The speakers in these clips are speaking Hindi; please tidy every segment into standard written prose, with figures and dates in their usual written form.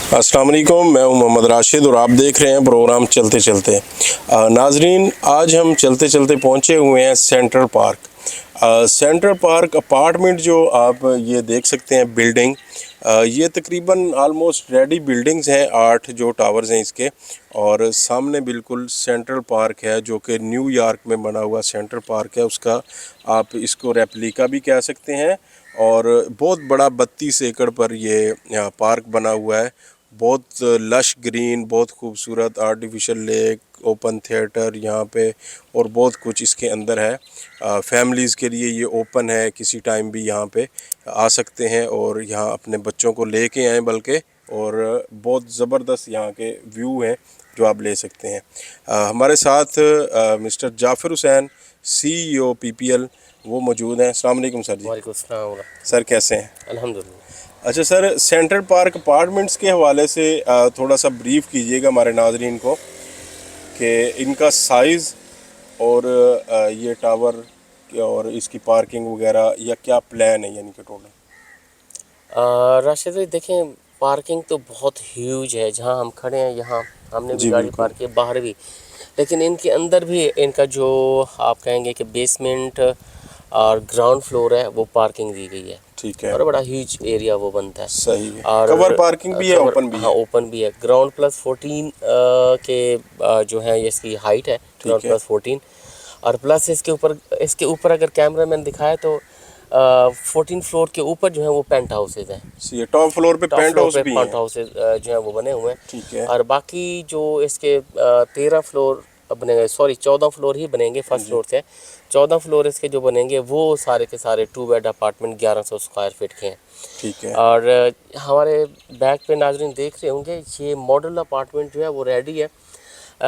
अस्सलाम वालेकुम, मैं हूं मोहम्मद राशिद और आप देख रहे हैं प्रोग्राम चलते चलते। नाजरीन, आज हम चलते चलते पहुंचे हुए हैं central park. Central park apartment जो आप ये देख सकते हैं बिल्डिंग, ये तकरीबन आलमोस्ट रेडी बिल्डिंग्स हैं, 8 जो टावर्स हैं इसके। और सामने बिल्कुल सेंट्रल पार्क है जो कि न्यूयॉर्क में बना हुआ सेंट्रल पार्क है, उसका आप इसको रेप्लिका भी कह सकते हैं। और बहुत बड़ा 32 एकड़ पर ये पार्क बना हुआ है। बहुत लश ग्रीन, बहुत खूबसूरत आर्टिफिशियल लेक, ओपन थिएटर यहाँ पे और बहुत कुछ इसके अंदर है। फैमिलीज़ के लिए ये ओपन है, किसी टाइम भी यहाँ पे आ सकते हैं और यहाँ अपने बच्चों को लेके आएँ बल्कि। और बहुत ज़बरदस्त यहाँ के व्यू हैं जो आप ले सकते हैं। हमारे साथ mister Jafir Hussain, CEO PPL, वो मौजूद हैं। अस्सलाम वालेकुम सर जी। वालेकुम अस्सलाम। सर कैसे हैं? अल्हम्दुलिल्लाह। अच्छा सर, सेंट्रल पार्क अपार्टमेंट्स के हवाले से थोड़ा सा ब्रीफ कीजिएगा हमारे नाजरीन को कि इनका साइज़ और ये टावर और इसकी पार्किंग वगैरह या क्या प्लान है यानी कि टोटल। राशिद भाई देखें, पार्किंग तो बहुत ह्यूज है। जहाँ हम खड़े हैं यहाँ हमने भी जी गाड़ी बिल्कुल। पार्क की, बाहर भी। लेकिन इनके अंदर भी इनका जो आप कहेंगे कि बेसमेंट और ग्राउंड फ्लोर है वो पार्किंग दी गई है। ठीक है। और बड़ा ह्यूज एरिया वो बनता है। सही है। और कवर पार्किंग भी है, ओपन भी हाँ, है। ओपन भी है। ग्राउंड प्लस 14 के जो है इसकी हाइट है, ग्राउंड ठीक है। प्लस 14। और प्लस इसके ऊपर अगर कैमरा मैन दिखाए तो 14 फ्लोर के ऊपर जो है वो पेंट हाउसेज हैं। ये टॉप फ्लोर पे टॉप पेंट फ्लोर हाउस पे भी पेंट हैं। हाउसेज जो है वो बने हुए हैं। ठीक है। और बाकी जो इसके 13 फ्लोर बनेंगे, सॉरी 14 फ्लोर ही बनेंगे फर्स्ट जी। फ्लोर से। 14 फ्लोर इसके जो बनेंगे वो सारे के सारे 2 बेड अपार्टमेंट 1100 स्क्वायर फीट के हैं। ठीक है। और हमारे बैक पे नाजरीन देख रहे होंगे, ये मॉडल अपार्टमेंट जो है वो रेडी है।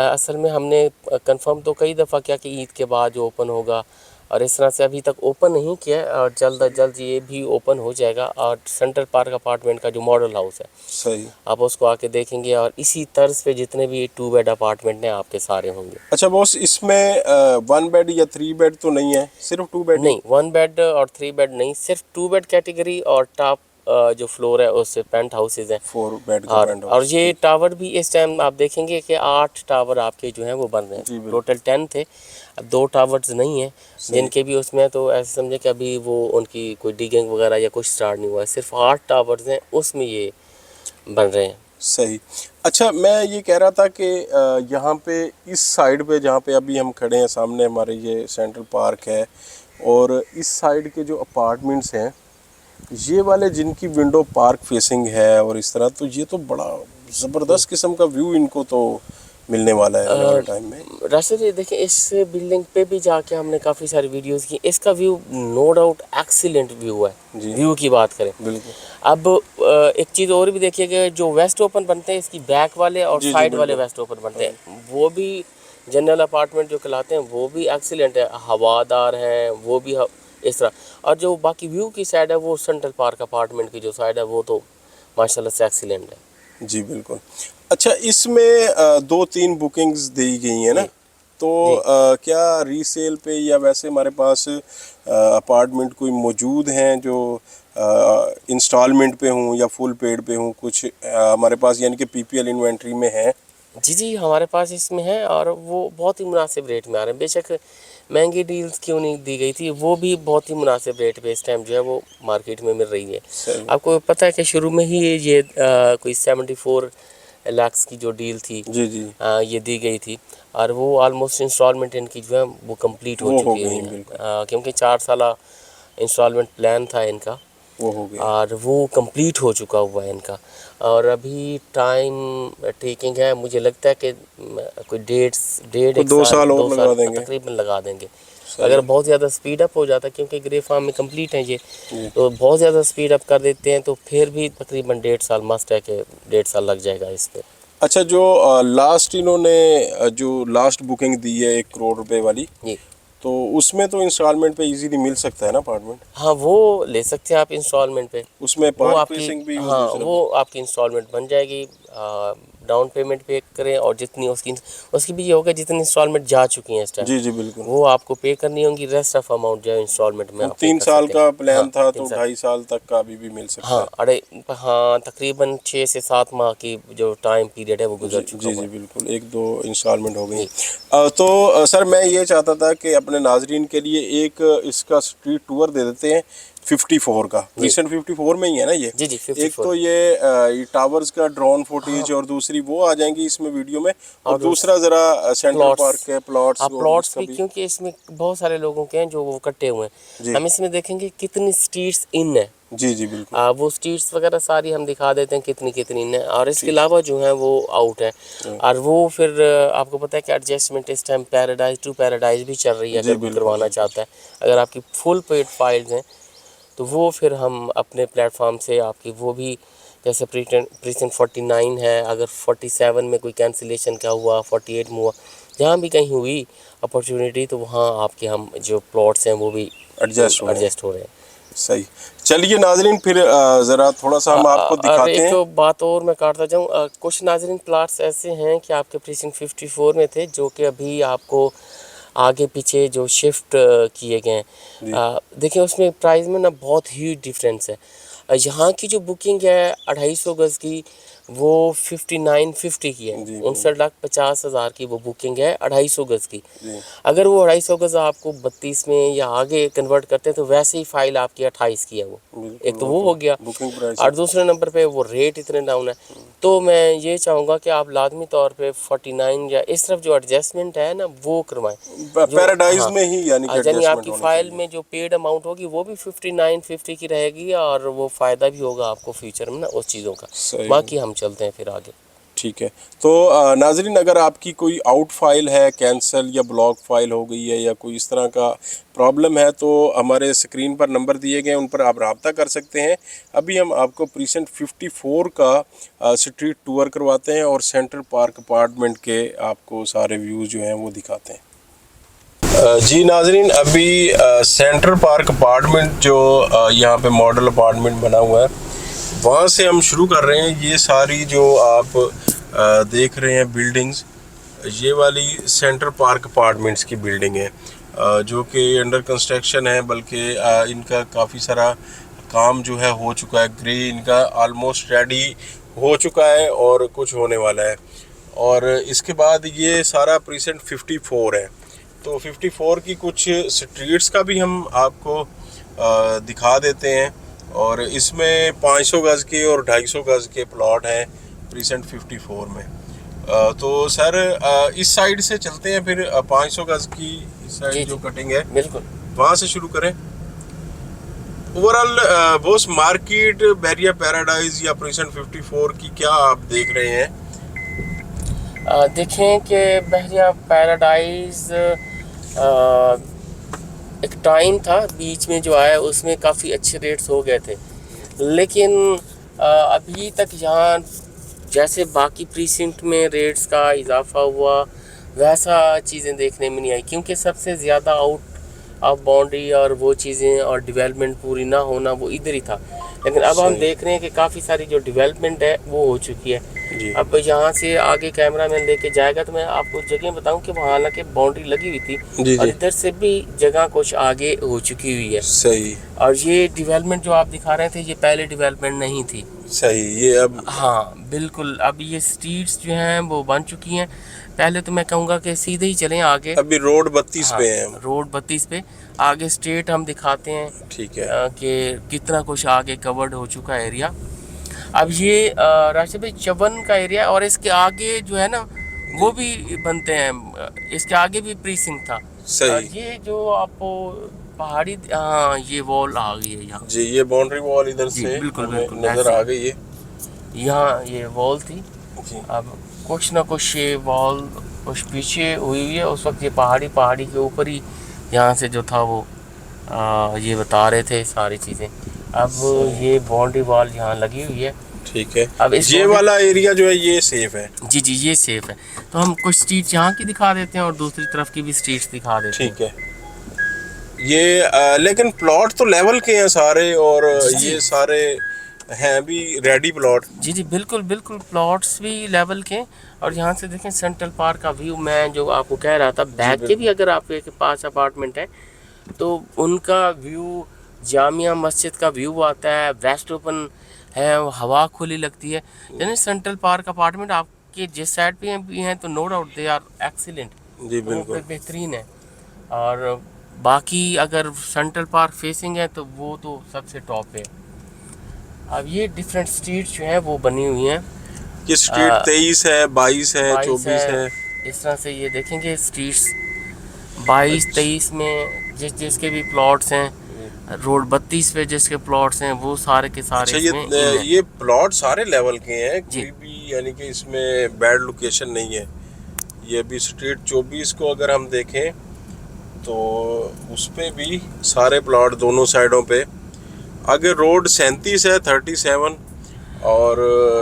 असल में हमने कंफर्म तो कई दफ़ा किया कि ईद के बाद जो ओपन होगा, और इस तरह से अभी तक ओपन नहीं किया है। और जल्द अज जल्द ये भी ओपन हो जाएगा। और सेंट्रल पार्क अपार्टमेंट का जो मॉडल हाउस है, सही। आप उसको आके देखेंगे और इसी तर्ज पे जितने भी 2 बेड अपार्टमेंट हैं आपके सारे होंगे। अच्छा बॉस, इसमें 1 बेड या 3 बेड तो नहीं है, सिर्फ 2 बेड ही? नहीं, 1 बेड और 3 बेड नहीं, सिर्फ 2 बेड कैटेगरी। और टॉप जो फ्लोर है उससे पेंट हाउसेज हैं। 4 बेड का और पेंट और हाउस। ये टावर भी इस टाइम आप देखेंगे कि 8 टावर आपके जो हैं वो बन रहे हैं। जी बिल्कुल। टोटल 10 थे, अब 2 टावर्स नहीं हैं सही। जिनके भी उसमें, तो ऐसे समझे कि अभी वो उनकी कोई डिगिंग वगैरह या कुछ स्टार्ट नहीं हुआ है। सिर्फ 8 टावर्स हैं, उसमें ये बन रहे हैं। सही। अच्छा, मैं ये कह रहा था कि यहाँ पे इस साइड पे जहाँ पे अभी हम खड़े हैं, सामने हमारे ये सेंट्रल पार्क है और इस साइड के जो अपार्टमेंट्स हैं, ये वाले जिनकी विंडो पार्क फेसिंग है और इस तरह, तो ये तो बड़ा ज़बरदस्त किस्म का व्यू इनको तो मिलने वाला है आने वाले टाइम में। राशिद जी देखिए, इस बिल्डिंग पे भी जाके हमने काफ़ी सारी वीडियोस की। इसका view no doubt excellent view है। जी व्यू की बात करें, बिल्कुल। अब एक चीज़ और भी देखिएगा, जो वेस्ट ओपन बनते हैं इसकी बैक वाले और जी जी साइड वाले बिल्कुल। वेस्ट ओपन बनते हैं, वो भी जनरल अपार्टमेंट जो कहलाते हैं वो भी एक्सीलेंट है, हवादार हैं वो भी इस तरह। और जो बाकी व्यू की साइड है वो सेंट्रल पार्क अपार्टमेंट की जो साइड है वो तो माशाल्लाह से एक्सीलेंट है। जी बिल्कुल। अच्छा, इसमें 2-3 बुकिंग्स दी गई हैं ना, जी तो जी। क्या रीसेल पे या वैसे हमारे पास अपार्टमेंट कोई मौजूद हैं जो इंस्टॉलमेंट पे हों या फुल पेड पे हों, कुछ हमारे पास यानी कि PPL इन्वेंट्री में है? जी जी, हमारे पास इसमें है और वो बहुत ही मुनासिब रेट में आ रहे हैं। बेशक महंगी डील्स क्यों नहीं दी गई थी, वो भी बहुत ही मुनासिब रेट पे इस टाइम जो है वो मार्केट में मिल रही है। सही। आपको पता है कि शुरू में ही ये कोई 74 लाख की जो डील थी, जी जी। ये दी गई थी। और वो आलमोस्ट इंस्टॉलमेंट इनकी जो है वो कंप्लीट हो वो हो चुकी गई है। बिल्कुल। क्योंकि 4 साल इंस्टॉलमेंट प्लान था इनका, वो हो गया। और वो कंप्लीट हो चुका हुआ है इनका। और अभी टाइम टेकिंग है, मुझे लगता है कि कोई डेढ़ तो एक 2 साल साल और 2 लगा साल देंगे। तकरीबन लगा देंगे। सही। अगर बहुत ज़्यादा स्पीड अप हो जाता है, क्योंकि ग्रे फार्म में कंप्लीट है ये, जी। तो बहुत ज़्यादा स्पीड अप कर देते हैं तो फिर भी तकरीबन 1.5 साल मस्ट है कि 1.5 साल लग जाएगा इस पर। अच्छा, जो लास्ट इन्होंने जो लास्ट बुकिंग दी है 1 करोड़ रुपए वाली, जी तो उसमें तो इंस्टॉलमेंट पे इजीली मिल सकता है ना अपार्टमेंट? हाँ, वो ले सकते हैं आप इंस्टॉलमेंट पे। उसमें वो पार्क आपकी, फेसिंग भी और हाँ दूसरा भी? वो आपकी इंस्टॉलमेंट बन जाएगी। डाउन पेमेंट पे करें और जितनी उसकी भी ये होगा जितनी इंस्टॉलमेंट जा चुकी हैं इस टाइम, जी जी बिल्कुल। वो आपको पे करनी होंगी। रेस्ट ऑफ अमाउंट जो है इंस्टॉलमेंट में आप पे 3 कर साल सकते का हैं। प्लान हाँ, था 3 तो साल। 2.5 साल तक का अभी भी मिल सकता हाँ है। हाँ, तकरीबन 6 से 7 माह की जो टाइम पीरियड है वो गुजर जी चुका जी हुआ जी है। बिल्कुल, 1-2 इंस्टॉलमेंट हो गई। जी तो सर मैं ये चाहता था कि अपने नाजरीन के लिए एक इसका स्ट्रीट टूर दे देते हैं 54 का। जी रिसेंट 54 में ही है ना ये? जी जी एक 54 तो में। ये टावर्स का ड्रोन हाँ, फुटेज और दूसरी वो आ जाएंगी इसमें वीडियो में, और और दूसरा ज़रा सेंट्रल पार्क प्लॉट्स, के प्लॉट्स आप और प्लॉट्स उसका भी, भी। क्योंकि इसमें बहुत सारे लोगों के हैं जो वो कट्टे हुए हैं। जी हम इसमें देखेंगे कितनी स्ट्रीट्स इन है, जी जी बिल्कुल। वो स्ट्रीट्स वगैरह सारी हम दिखा देते हैं कितनी कितनी इन है, और इसके ठीक अलावा जो है वो आउट है। है। और वो फिर आपको पता है कि एडजस्टमेंट इस टाइम पैराडाइज टू पैराडाइज भी चल रही है, जी अगर कोई बिल्कुल करवाना बिल्कुल। चाहता है। अगर आपकी फुल पेड फाइल्स हैं तो वो फिर हम अपने प्लेटफॉर्म से आपकी वो भी, जैसे प्रीसेंट 49 है, अगर 47 में कोई कैंसिलेशन का हुआ, 48 में हुआ, जहाँ भी कहीं हुई अपॉर्चुनिटी, तो वहाँ आपके हम जो प्लॉट्स हैं वो भी एडजस्ट हुए हैं। एडजस्ट हो रहे हैं। सही। चलिए नाजरीन, फिर ज़रा थोड़ा सा हम आपको और दिखाते एक हैं। बात और मैं काटता जाऊँ, कुछ नाजरीन प्लाट्स ऐसे हैं कि आपके प्रीसिंक्ट 54 में थे जो कि अभी आपको आगे पीछे जो शिफ्ट किए गए जी हैं। देखिए उसमें प्राइस में ना बहुत ह्यूज डिफरेंस है। यहाँ की जो बुकिंग है 250 गज़ की, वो 5950 की है। जी 59,50,000 की वो बुकिंग है 250 गज़ की। जी अगर वो 250 गज़ आपको 32 में या आगे कन्वर्ट करते हैं तो वैसे ही फाइल आपकी 28 की है वो। बिल्कुल, एक तो वो हो गया, बुकिंग प्राइस है। और दूसरे नंबर पे वो रेट इतने डाउन है। तो मैं ये चाहूँगा कि आप लाजमी तौर पे 49 या इस तरफ जो एडजस्टमेंट है ना वो करवाएं। जो पैराडाइज हाँ, में ही यानी कि यानी एडजस्टमेंट आपकी होना फ़ाइल चाहिए। में जो पेड अमाउंट होगी वो भी 5950 की रहेगी, और वो फ़ायदा भी होगा आपको फ्यूचर में ना उस चीज़ों का। सही। बाकी हम चलते हैं फिर आगे। ठीक है। तो नाजरीन, अगर आपकी कोई आउट फाइल है, कैंसिल या ब्लॉक फाइल हो गई है या कोई इस तरह का प्रॉब्लम है, तो हमारे स्क्रीन पर नंबर दिए गए हैं, उन पर आप रब्ता कर सकते हैं। अभी हम आपको प्रीसेंट 54 का स्ट्रीट टूर करवाते हैं और सेंट्रल पार्क अपार्टमेंट के आपको सारे व्यूज़ जो हैं वो दिखाते हैं। जी नाजरीन, अभी सेंट्रल पार्क अपार्टमेंट जो यहाँ पे मॉडल अपार्टमेंट बना हुआ है, वहाँ से हम शुरू कर रहे हैं। ये सारी जो आप देख रहे हैं बिल्डिंग्स, ये वाली सेंट्रल पार्क अपार्टमेंट्स की बिल्डिंग है, जो कि अंडर कंस्ट्रक्शन है, बल्कि इनका काफ़ी सारा काम जो है हो चुका है। ग्रे इनका ऑलमोस्ट रेडी हो चुका है और कुछ होने वाला है। और इसके बाद ये सारा प्रीसेंट 54 है। तो 54 की कुछ स्ट्रीट्स का भी हम आपको दिखा देते हैं, और इसमें 500 गज़ के और 250 गज़ के प्लॉट हैं प्रीसेंट 54 में। तो सर इस साइड से चलते हैं, फिर 500 गज़ की इस जी साइड जो जी कटिंग है बिल्कुल। वहाँ से शुरू करें। ओवरऑल बोस मार्केट, बैरिया पैराडाइज या प्रीसेंट 54 की क्या आप देख रहे हैं? देखें कि बहरिया पैराडाइज एक टाइम था बीच में जो आया उसमें काफ़ी अच्छे रेट्स हो गए थे, लेकिन अभी तक यहाँ जैसे बाकी प्रीसिंक्ट में रेट्स का इजाफा हुआ वैसा चीज़ें देखने में नहीं आई, क्योंकि सबसे ज़्यादा आउट ऑफ बाउंड्री और वो चीज़ें और डेवलपमेंट पूरी ना होना वो इधर ही था। लेकिन अब हम सही। देख रहे हैं कि काफ़ी सारी जो डेवलपमेंट है वो हो चुकी है। जी अब यहाँ से आगे कैमरा मैन लेके जाएगा तो मैं आपको जगह बताऊं कि वहाँ हालांकि बाउंड्री लगी हुई थी, जी और जी इधर से भी जगह कुछ आगे हो चुकी हुई है। सही और ये डेवलपमेंट जो आप दिखा रहे थे ये पहले डेवलपमेंट नहीं थी। सही। ये अब हाँ बिल्कुल, अब ये स्ट्रीट्स जो हैं वो बन चुकी हैं। पहले तो मैं कहूँगा कि सीधे ही चलें आगे। अभी रोड 32 हाँ, पे है हम। रोड 32 पे आगे स्ट्रेट हम दिखाते हैं ठीक है। कि कितना कुछ आगे कवर्ड हो चुका है एरिया। अब ये राशिद भाई चवन का एरिया, और इसके आगे जो है ना वो भी बनते हैं, इसके आगे भी प्रीसिंक्ट था। सही। ये जो आपको पहाड़ी, हाँ ये वॉल आ गई है यहाँ। जी, ये बाउंड्री वॉल इधर जी, से बिल्कुल, हमें बिल्कुल, नजर ऐसे। आ गई है। यहाँ ये वॉल थी, जी अब कुछ ना कुछ ये वॉल कुछ पीछे हुई है। उस वक्त ये पहाड़ी के ऊपर ही यहाँ से जो था वो ये बता रहे थे सारी चीज़ें। अब ये बाउंड्री वॉल यहाँ लगी हुई है। ठीक है। अब इस ये वाला एरिया जो है ये सेफ है। जी जी ये सेफ है। तो हम कुछ स्ट्रीट यहाँ की दिखा देते हैं और दूसरी तरफ की भी स्ट्रीट्स दिखा देते हैं। ठीक है। ये लेकिन प्लॉट तो लेवल के हैं सारे, और जी, ये सारे हैं भी रेडी प्लॉट। जी जी बिल्कुल बिल्कुल, प्लॉट्स भी लेवल के। और यहाँ से देखें सेंट्रल पार्क का व्यू, मैं जो आपको कह रहा था, जी बैक के भी बिल्कुल। अगर आपके पास अपार्टमेंट है तो उनका व्यू, जामिया मस्जिद का व्यू आता है, वेस्ट ओपन है, हवा खुली लगती है। यानी सेंट्रल पार्क अपार्टमेंट आपके जिस साइड पे भी हैं तो no doubt they are excellent, जी वो बिल्कुल। बेहतरीन है। और बाकी अगर सेंट्रल पार्क फेसिंग है तो वो तो सबसे टॉप है। अब ये डिफरेंट स्ट्रीट्स जो हैं वो बनी हुई हैं, ये स्ट्रीट 23 है, 22 है, 22 24 है, है। इस तरह से ये देखेंगे स्ट्रीट्स 22 अच्छा। 23 में जिसके भी प्लॉट्स हैं, रोड 32 पे जिसके प्लॉट्स हैं, वो सारे के सारे अच्छा, इसमें इन है। ये प्लॉट सारे लेवल के हैं, जी कोई भी यानी कि इसमें बैड लोकेशन नहीं है। ये भी स्ट्रीट 24 को अगर हम देखें तो उस पे भी सारे प्लॉट दोनों साइडों पे। आगे रोड 37 है, 37। और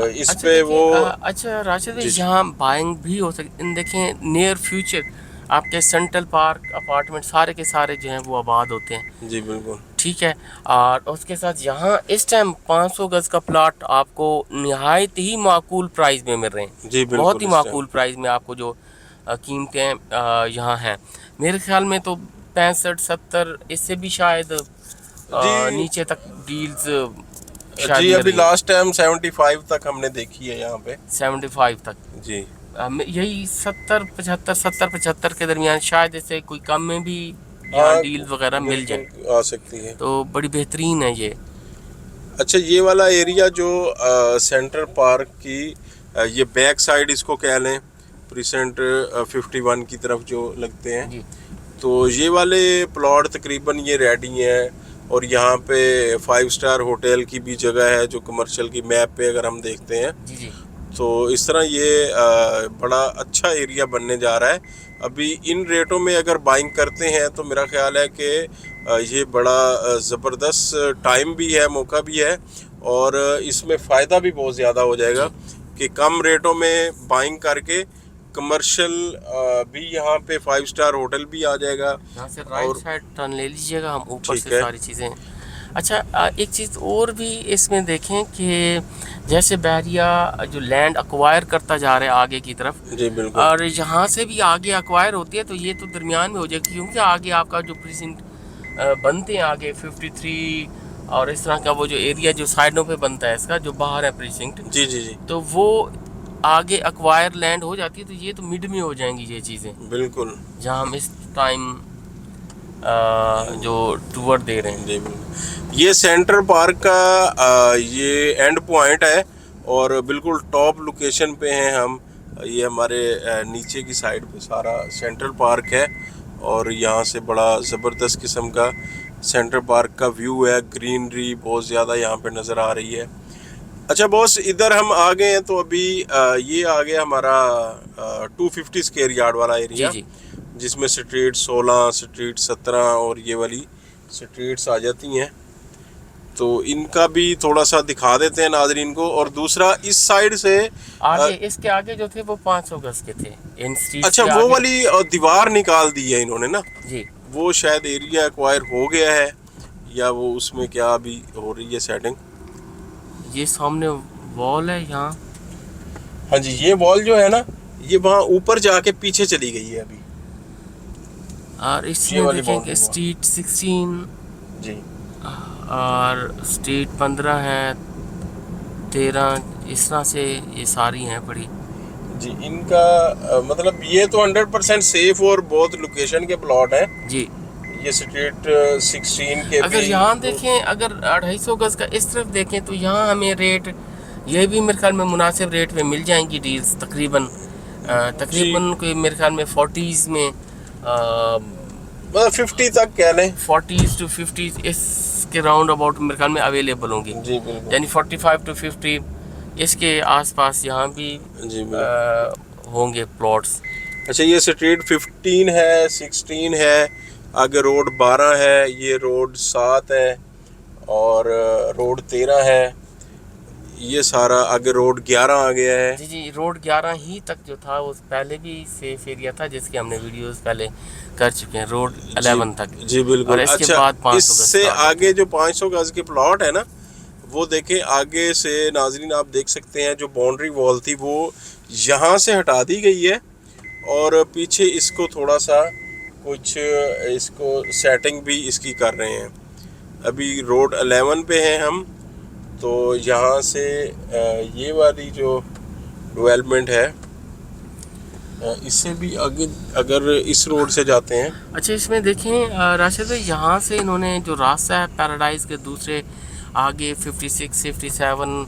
इस अच्छा पे देखिए, वो। अच्छा राशिद भाई, जी जी। यहाँ बाइंग भी हो सकती इन, देखें नियर फ्यूचर आपके सेंट्रल पार्क अपार्टमेंट सारे के सारे जो हैं वो आबाद होते हैं। जी बिल्कुल। ठीक है। और उसके साथ यहाँ इस टाइम 500 गज का प्लॉट आपको निहायत ही माकूल प्राइस में मिल रहे हैं। जी बहुत बिल्कुल ही इस टाइम। माकूल प्राइस में आपको जो कीमतें यहाँ हैं, मेरे ख्याल में तो 65-70, इससे भी शायद जी नीचे तक डील्स शायद जी, मिल अभी रही हैं, लास्ट टाइम 75 तक हमने देखी है यहाँ पे। 75 तक। जी यही 70-75 के दरमियान, शायद इससे कोई कम में भी यहाँ हाँ, डील वगैरह मिल जाए, बिल्कुल आ सकती है। तो बड़ी बेहतरीन है ये। अच्छा, ये वाला एरिया जो सेंट्रल पार्क की ये बैक साइड इसको कह लें, प्रीसेंट 51 की तरफ जो लगते हैं, जी तो ये वाले प्लॉट तकरीबन ये रेडी हैं। और यहाँ पे 5 स्टार होटल की भी जगह है, जो कमर्शियल की मैप पे अगर हम देखते हैं जी जी तो इस तरह ये बड़ा अच्छा एरिया बनने जा रहा है। अभी इन रेटों में अगर बाइंग करते हैं तो मेरा ख्याल है कि ये बड़ा ज़बरदस्त टाइम भी है, मौका भी है। और इसमें फ़ायदा भी बहुत ज़्यादा हो जाएगा जी। कि कम रेटों में बाइंग करके कमर्शियल भी यहाँ पे 5 स्टार होटल भी आ जाएगा। यहाँ से राइट और साइड टर्न ले लीजिएगा, हम ऊपर ठीक से है। सारी चीज़ें। अच्छा, एक चीज़ और भी इसमें देखें कि जैसे बहरिया जो लैंड अक्वायर करता जा रहा है आगे की तरफ, जी बिल्कुल। और यहाँ से भी आगे अक्वायर होती है, तो ये तो दरमियान में हो जाएगी, क्योंकि आगे आपका जो प्रीसिंट बनते हैं आगे 53 और इस तरह का वो जो एरिया जो साइडों पे बनता है इसका, जो बाहर है प्रीसिंक्ट, जी जी जी तो वो आगे अक्वायर लैंड हो जाती है, तो ये तो मिड में हो जाएंगी ये चीज़ें, बिल्कुल। जहाँ हम इस टाइम जो टूर दे रहे हैं। जी बिल्कुल। ये सेंट्रल पार्क का ये एंड पॉइंट है और बिल्कुल टॉप लोकेशन पे हैं हम। ये हमारे नीचे की साइड पे सारा सेंट्रल पार्क है और यहाँ से बड़ा ज़बरदस्त किस्म का सेंट्रल पार्क का व्यू है। ग्रीनरी बहुत ज़्यादा यहाँ पे नज़र आ रही है। अच्छा बॉस, इधर हम आ गए हैं तो अभी ये आ गया हमारा 250 स्क्वायर यार्ड वाला जी एरिया, जी जिसमें स्ट्रीट 16, स्ट्रीट 17 और ये वाली स्ट्रीट्स आ जाती हैं। तो इनका भी थोड़ा सा दिखा देते हैं नाजरीन को। और दूसरा इस साइड से आगे, इसके आगे जो थे वो 500 गज के थे इन स्ट्रीट्स अच्छा के वो आगे। वाली दीवार निकाल दी है इन्होंने ना, जी, वो शायद एरिया एक्वायर हो गया है या वो उसमें क्या अभी हो रही है सेटिंग। ये सामने वॉल है यहाँ, हाँ जी, ये वॉल जो है ना, ये वहाँ ऊपर जाके पीछे चली गई है अभी। और ये इसमें वाली देखें boundary कि wall। स्ट्रीट 16 जी और स्ट्रीट 15 है, 13, इस तरह से ये सारी हैं बड़ी। जी, इनका मतलब ये तो 100% सेफ और बहुत लोकेशन के प्लॉट हैं। जी, ये स्ट्रीट 16 के अगर भी यहाँ देखें, अगर 250 गज का इस तरफ देखें तो यहाँ हमें रेट, ये भी मेरे ख्याल में मुनासिब रेट में मिल जाएंगी डील्स, तकरीबन जी कोई मेरे ख्याल में 40s में, मतलब 50 तक कह लें। 40s to 50s इसके राउंड अबाउट मेरे ख्याल में अवेलेबल होंगी, जी बिल्कुल। यानी 45 to 50 इसके आसपास यहाँ भी जी बिल्कुल। होंगे प्लॉट्स। अच्छा, ये स्ट्रीट 15 है, 16 है, आगे रोड 12 है, ये रोड 7 है और रोड 13 है। ये सारा आगे रोड 11 आ गया है। जी जी, रोड 11 ही तक जो था वो पहले भी सेफ एरिया था, जिसके हमने वीडियोस पहले कर चुके हैं, रोड 11 तक। जी बिल्कुल। और इसके अच्छा, बाद 500 गज इससे स्टार्ट आगे जो 500 गज के प्लॉट है ना, वो देखें आगे से नाजरीन, आप देख सकते हैं जो बाउंड्री वॉल थी वो यहाँ से हटा दी गई है और पीछे इसको थोड़ा सा कुछ इसको सेटिंग भी इसकी कर रहे हैं। अभी रोड 11 पे हैं हम, तो यहाँ से ये वाली जो डेवलपमेंट है इससे भी आगे अगर इस रोड से जाते हैं। अच्छा, इसमें देखें राशिद भाई, यहाँ से इन्होंने जो रास्ता है पैराडाइज के दूसरे आगे 56, 57,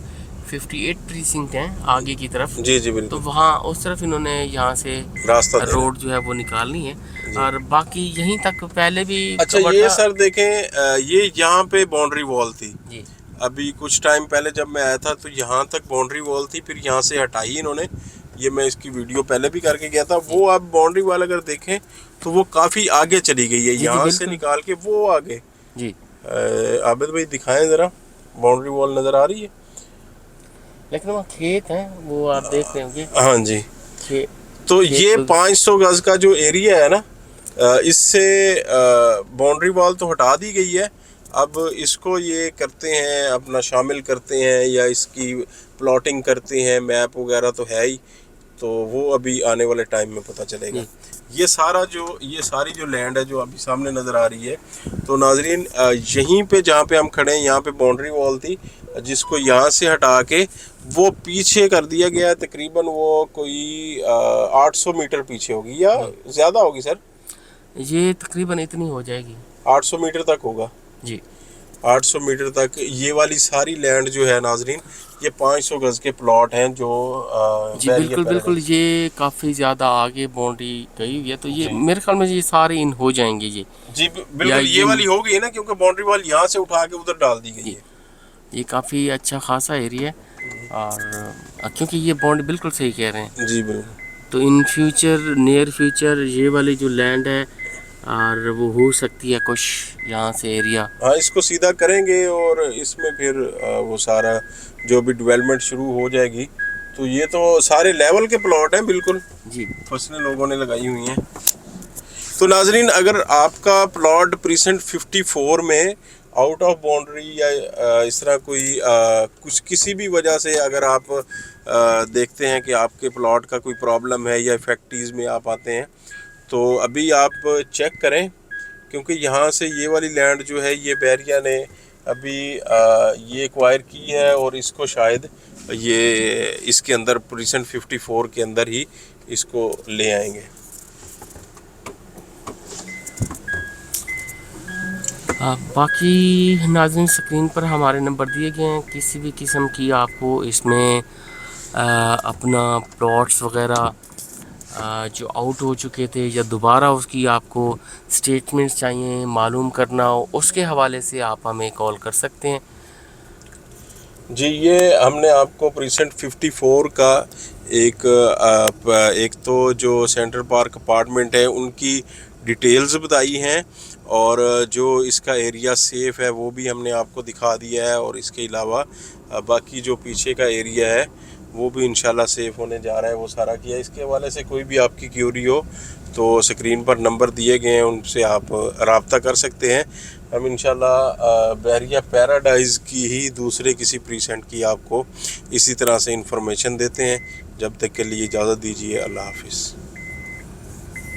58 प्रीसिंक्ट हैं आगे की तरफ। जी जी तो बिल्कुल, वहाँ उस तरफ इन्होंने यहाँ से रास्ता रोड जो है वो निकालनी है और बाकी यहीं तक पहले भी अच्छा cover ये था। सर देखें, ये यहाँ पे बाउंड्री वॉल थी। जी अभी कुछ टाइम पहले जब मैं आया था तो यहाँ तक बाउंड्री वॉल थी, फिर यहाँ से हटाई इन्होंने। ये मैं इसकी वीडियो पहले भी करके गया था। वो आप बाउंड्री वॉल अगर देखें तो वो काफ़ी आगे चली गई है, जी, यहाँ से बिल्कुल। निकाल के वो आगे। जी, आबिद भाई दिखाएं ज़रा, बाउंड्री वॉल नज़र आ रही है? लेकिन वहाँ खेत हैं, वो आप देख रहे होंगे हाँ जी। खेत। तो खेत ये तो- 500 गज का जो एरिया है ना, इससे बाउंड्री वॉल तो हटा दी गई है। अब इसको ये करते हैं, अपना शामिल करते हैं या इसकी प्लॉटिंग करते हैं। मैप वगैरह तो है ही, तो वो अभी आने वाले टाइम में पता चलेगा। ये सारी जो लैंड है जो अभी सामने नज़र आ रही है, तो नाजरीन यहीं पे जहाँ पे हम खड़े हैं यहाँ पे बाउंड्री वॉल थी, जिसको यहाँ से हटा के वो पीछे कर दिया गया है। तकरीबन वो कोई 800 मीटर पीछे होगी या ज़्यादा होगी सर? ये तकरीबन इतनी हो जाएगी। 800 मीटर तक होगा जी 800 मीटर तक। ये वाली सारी लैंड जो है नाजरीन, ये 500 गज के प्लॉट हैं जो जी बैरियर बिल्कुल पर बिल्कुल, हैं। ये काफ़ी ज़्यादा आगे बाउंड्री गई हुई है, तो ये जी। मेरे ख्याल में ये सारे इन हो जाएंगे। ये जी या बिल्कुल, ये वाली हो गई है ना, क्योंकि बाउंड्री वॉल यहाँ से उठा के उधर डाल दी गई जी। है। ये काफ़ी अच्छा खासा एरिया है और क्योंकि ये बाउंड्री बिल्कुल सही कह रहे हैं। जी बिल्कुल। तो इन फ्यूचर, नियर फ्यूचर, ये वाली जो लैंड है और वो हो सकती है कुछ यहाँ से एरिया। हाँ, इसको सीधा करेंगे और इसमें फिर वो सारा जो भी डेवलपमेंट शुरू हो जाएगी। तो ये तो सारे लेवल के प्लॉट हैं, बिल्कुल जी फसलें लोगों ने लगाई हुई हैं। तो नाजरीन, अगर आपका प्लॉट प्रीसेंट 54 में आउट ऑफ बाउंड्री या इस तरह कोई कुछ किसी भी वजह से अगर आप देखते हैं कि आपके प्लॉट का कोई प्रॉब्लम है या फैक्ट्रीज़ में आप आते हैं, तो अभी आप चेक करें, क्योंकि यहाँ से ये वाली लैंड जो है ये बैरिया ने अभी ये एक्वायर की है और इसको शायद ये इसके अंदर प्रीसेंट 54 के अंदर ही इसको ले आएंगे। बाकी नाज़रीन, स्क्रीन पर हमारे नंबर दिए गए हैं। किसी भी किस्म की आपको इसमें अपना प्लॉट्स वगैरह जो आउट हो चुके थे या दोबारा उसकी आपको स्टेटमेंट्स चाहिए, मालूम करना हो, उसके हवाले से आप हमें कॉल कर सकते हैं। जी, ये हमने आपको प्रीसेंट 54 का एक तो जो सेंट्रल पार्क अपार्टमेंट है उनकी डिटेल्स बताई हैं, और जो इसका एरिया सेफ़ है वो भी हमने आपको दिखा दिया है, और इसके अलावा बाकी जो पीछे का एरिया है वो भी इंशाल्लाह सेफ़ होने जा रहा है, वो सारा किया। इसके हवाले से कोई भी आपकी क्यूरी हो तो स्क्रीन पर नंबर दिए गए हैं, उनसे आप रब्ता कर सकते हैं। हम इंशाल्लाह बैरिया पैराडाइज़ की ही दूसरे किसी प्रीसेंट की आपको इसी तरह से इंफॉर्मेशन देते हैं। जब तक के लिए इजाज़त दीजिए, अल्लाह हाफिज़।